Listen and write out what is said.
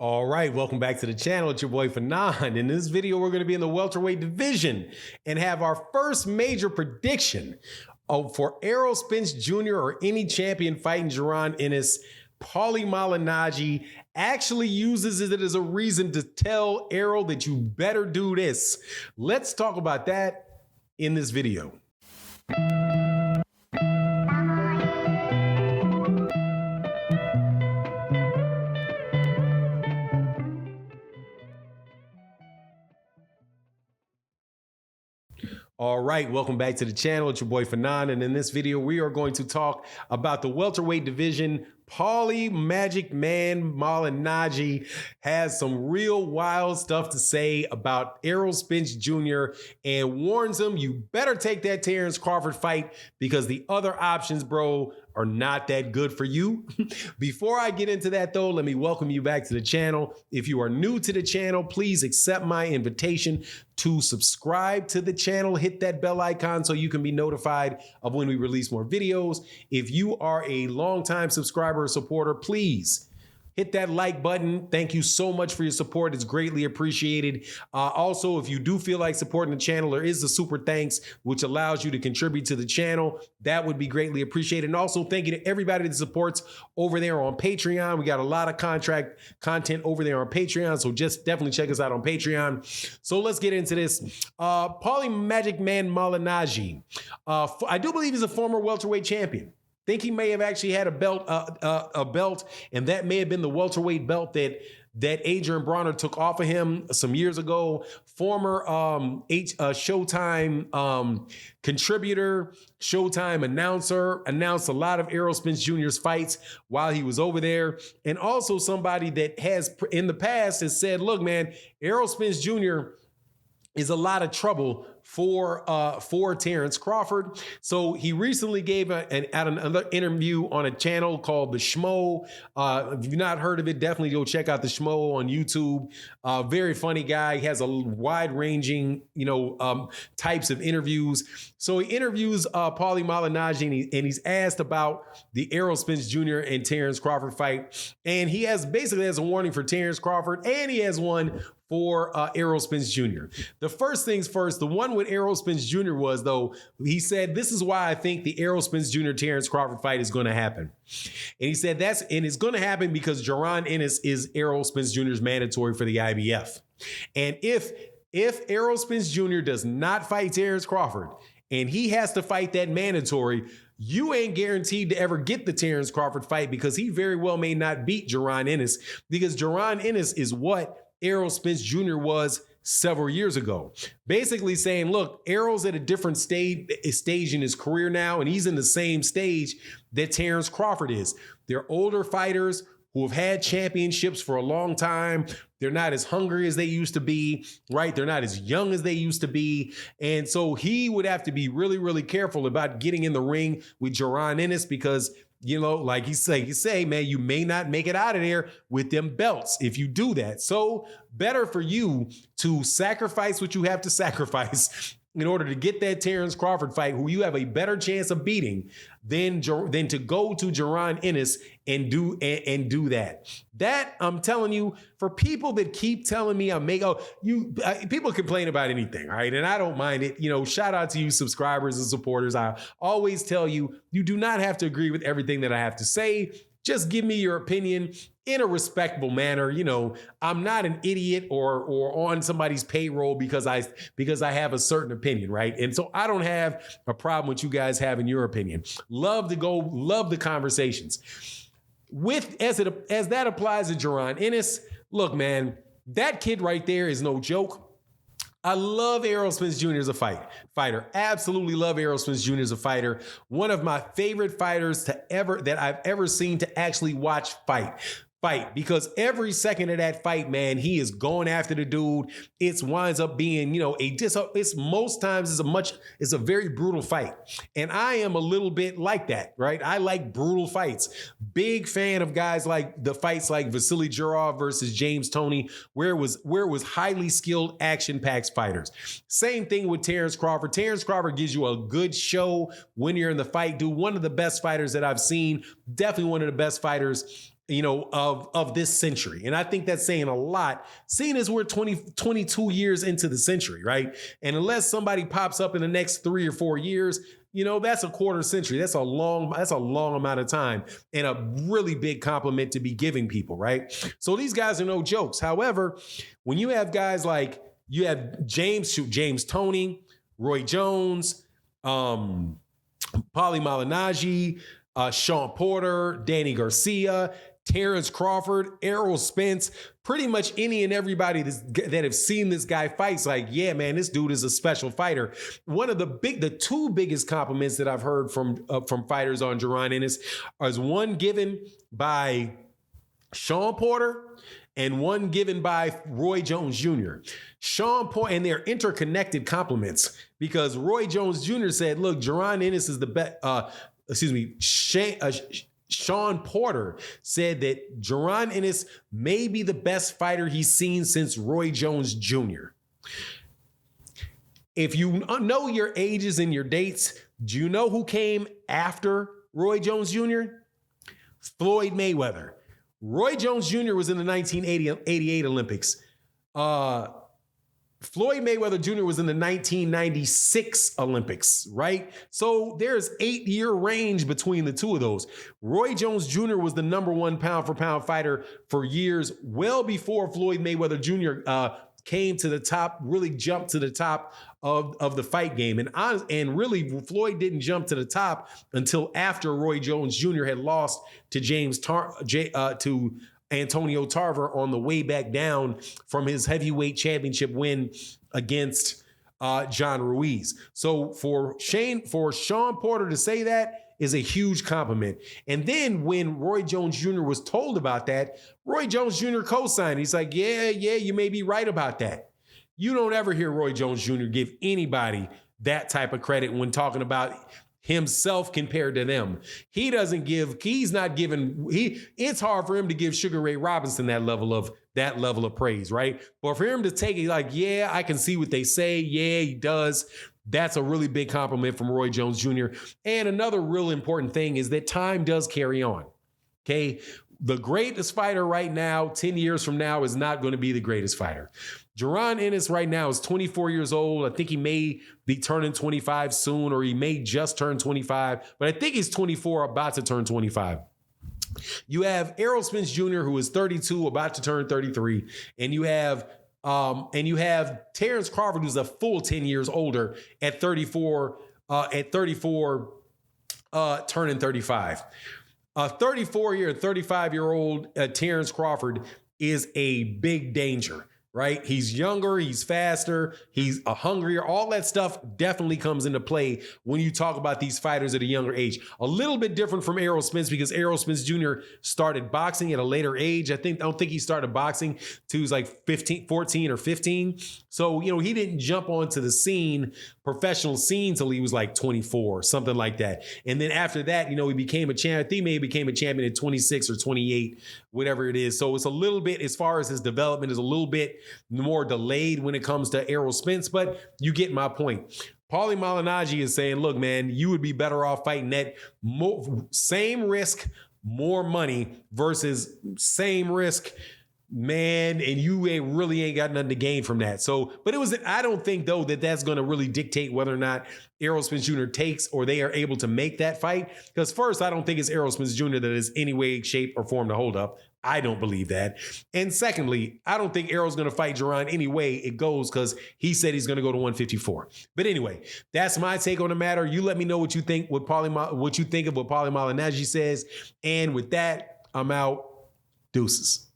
All right, welcome back to the channel. It's your boy Fanon. In this video, we're going to be in the welterweight division and have our first major prediction for Errol Spence Jr. or any champion fighting Jaron Ennis. Pauli Malignaggi actually uses it as a reason to tell Errol that you better do this. Let's talk about that in this video. All right, welcome back to the channel. It's your boy Fanon, and in this video, we are going to talk about the welterweight division. Pauli Malignaggi has some real wild stuff to say about Errol Spence Jr. and warns him, you better take that Terence Crawford fight because the other options, bro, are not that good for you. Before I get into that though, let me welcome you back to the channel. If you are new to the channel, please accept my invitation to subscribe to the channel. Hit that bell icon so you can be notified of when we release more videos. If you are a longtime subscriber or supporter, please hit that like button. Thank you so much for your support. It's greatly appreciated. Also, if you do feel like supporting the channel, there is a super thanks, which allows you to contribute to the channel. That would be greatly appreciated. And also thank you to everybody that supports over there on Patreon. We got a lot of content over there on Patreon. So just definitely check us out on Patreon. So let's get into this. Pauli Malignaggi. I do believe he's a former welterweight champion. Think he may have actually had a belt, and that may have been the welterweight belt that Adrian Bronner took off of him some years ago. Former Showtime contributor, Showtime announcer, announced a lot of Errol Spence Jr.'s fights while he was over there, and also somebody that has in the past has said, look, man, Errol Spence Jr. is a lot of trouble for Terence Crawford. So he recently gave another interview on a channel called The Schmo. If you've not heard of it, definitely go check out The Schmo on YouTube. Very funny guy. He has a wide-ranging, types of interviews. So he interviews Pauli Malignaggi, and he's asked about the Errol Spence Jr. and Terence Crawford fight. And he basically has a warning for Terence Crawford, and he has one for Errol Spence Jr. The first things first, the one with Errol Spence Jr. was, though, he said, this is why I think the Errol Spence Jr. Terence Crawford fight is going to happen. And he said it's going to happen because Jaron Ennis is Errol Spence Jr.'s mandatory for the IBF. And if Errol Spence Jr. does not fight Terence Crawford and he has to fight that mandatory, you ain't guaranteed to ever get the Terence Crawford fight because he very well may not beat Jaron Ennis, because Jaron Ennis is what Errol Spence Jr. was several years ago. Basically saying, look, Errol's at a different stage in his career now, and he's in the same stage that Terence Crawford is. They're older fighters who have had championships for a long time. They're not as hungry as they used to be, right? They're not as young as they used to be. And so he would have to be really, really careful about getting in the ring with Jaron Ennis because, like you say, man, you may not make it out of there with them belts if you do that. So better for you to sacrifice what you have to sacrifice in order to get that Terence Crawford fight, who you have a better chance of beating than to go to Jaron Ennis and do that. That, I'm telling you, for people that keep telling me people complain about anything, all right? And I don't mind it. Shout out to you subscribers and supporters. I always tell you, you do not have to agree with everything that I have to say. Just give me your opinion in a respectable manner. I'm not an idiot or on somebody's payroll because I have a certain opinion, right? And so I don't have a problem with you guys having your opinion. Love the conversations. As that applies to Jaron Ennis, look, man, that kid right there is no joke. I love Errol Spence Jr. as a fighter. Absolutely love Errol Spence Jr. as a fighter. One of my favorite fighters that I've ever seen to actually watch fight, because every second of that fight, man, he is going after the dude. It winds up being, it's most times it's a very brutal fight. And I am a little bit like that, right? I like brutal fights. Big fan of guys like the fights like Vasily Jurov versus James Toney, where it was highly skilled, action-packed fighters. Same thing with Terence Crawford. Terence Crawford gives you a good show when you're in the fight, dude. One of the best fighters that I've seen, definitely one of the best fighters of this century. And I think that's saying a lot, seeing as we're 22 years into the century, right? And unless somebody pops up in the next 3 or 4 years, that's a quarter century. That's a long amount of time and a really big compliment to be giving people, right? So these guys are no jokes. However, when you have guys like, you have James Toney, Roy Jones, Pauli Malignaggi, Sean Porter, Danny Garcia, Terence Crawford, Errol Spence, pretty much any and everybody that have seen this guy fights, like, yeah, man, this dude is a special fighter. One of the two biggest compliments that I've heard from fighters on Jaron Ennis is one given by Sean Porter and one given by Roy Jones Jr. Sean Porter, and they're interconnected compliments, because Roy Jones Jr. said, look, Jaron Ennis is the best, Sean Porter said that Jaron Ennis may be the best fighter he's seen since Roy Jones Jr. If you know your ages and your dates, do you know who came after Roy Jones Jr.? Floyd Mayweather. Roy Jones Jr. was in the 1988 Olympics. Floyd Mayweather Jr. was in the 1996 Olympics, right? So there's 8-year range between the two of those. Roy Jones Jr. was the #1 pound for pound fighter for years, well before Floyd Mayweather Jr. Came to the top, really jumped to the top of the fight game. And really, Floyd didn't jump to the top until after Roy Jones Jr. had lost to to Antonio Tarver on the way back down from his heavyweight championship win against John Ruiz. So for Sean Porter to say that is a huge compliment. And then when Roy Jones Jr. was told about that, Roy Jones Jr. co-signed. He's like, yeah, you may be right about that. You don't ever hear Roy Jones Jr. give anybody that type of credit when talking about himself compared to them. It's hard for him to give Sugar Ray Robinson that level of praise, right? But for him to take it like, yeah, I can see what they say. Yeah, he does. That's a really big compliment from Roy Jones Jr. And another real important thing is that time does carry on. Okay. The greatest fighter right now, 10 years from now, is not going to be the greatest fighter. Jaron Ennis right now is 24 years old. I think he may be turning 25 soon, or he may just turn 25, but I think he's 24, about to turn 25. You have Errol Spence Jr., who is 32, about to turn 33, and you have Terence Crawford, who's a full 10 years older at 34, turning 35. A 35-year-old Terence Crawford is a big danger, right? He's younger, he's faster, he's hungrier. All that stuff definitely comes into play when you talk about these fighters at a younger age. A little bit different from Errol Spence, because Errol Spence Jr. started boxing at a later age. I don't think he started boxing till he was like 14 or 15. So, he didn't jump onto the professional scene till he was like 24, something like that. And then after that, he became a champion. I think maybe became a champion at 26 or 28, whatever it is. So it's a little bit, as far as his development, is a little bit more delayed when it comes to Errol Spence, but you get my point. Pauli Malignaggi is saying, look, man, you would be better off fighting that same risk, more money, versus same risk, man, and you really ain't got nothing to gain from that. So, but I don't think, though, that's going to really dictate whether or not Errol Spence Jr. takes, or they are able to make that fight. Because first, I don't think it's Errol Spence Jr. that is any way, shape, or form to hold up. I don't believe that. And secondly, I don't think Errol's going to fight Jaron any way it goes, because he said he's going to go to 154. But anyway, that's my take on the matter. You let me know what you think of what Pauli Malignaggi says. And with that, I'm out. Deuces.